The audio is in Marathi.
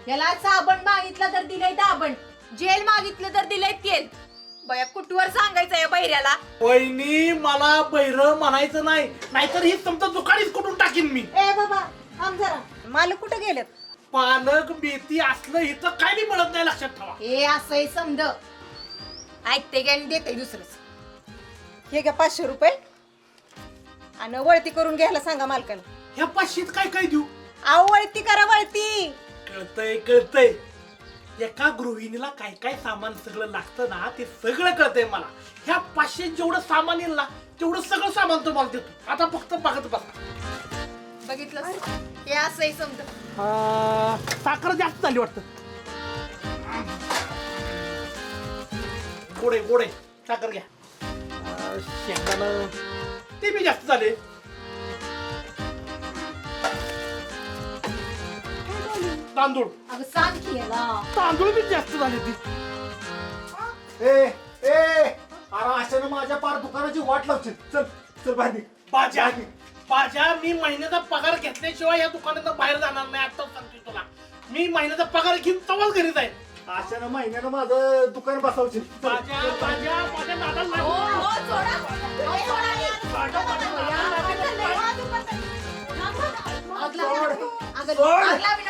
याला साबण मागितलं तर दिलंय दाबण, जेल मागितलं तर दिलंय तेल. बया कुठवर सांगायचं या बहिऱ्याला. वहिनी मला बैर म्हणायचं नाही, नाहीतर ही तुमचं दुकानीच कुठून टाकीन मी. ए बाबा थांब जरा, मालक कुठे गेलेत? पालक मेथी असलं इथं काय नाही मिळत नाही, लक्षात ठेवा. हे असंही समज ऐकते की आणि देते दुसरंच. हे घ्या 500 रुपये आणि वळती करून घ्यायला सांगा मालकाला. ह्या 500 काय काय देऊ? आव वळती करा वळती. कळतंय. एका गृहिणीला काय काय सामान सगळं लागतं ना, ते सगळं कळतंय मला. ह्या 500 जेवढं सामान येईल ना, तेवढं सगळं सामान तुम्हाला देतो. आता फक्त बघत बसा. बघितलं, हे असंही समज. साखर जास्त झाली वाटतं. गोडे साखर घ्या. शेंगदाणं ते बी जास्त झाले. तांदूळ अगं सांग की याला. तांदूळ बी जास्त झाले. ती अरे अशाने माझ्या पार दुकानाची वाट लावशील. चल चल बाहेर बाजा मी महिन्याचा पगार घेतल्याशिवाय या दुकानात बाहेर जाणार नाही. आता सांगतो तुला, मी महिन्याचा पगार घेऊन तवाच घरी जाईल. अशाने महिन्यानं माझं दुकान बसवशील. माझ्या नादाला हो, लागू. हो, सोडा. हो, सोडा यार. माझ्या- अगं, सोड. अगं,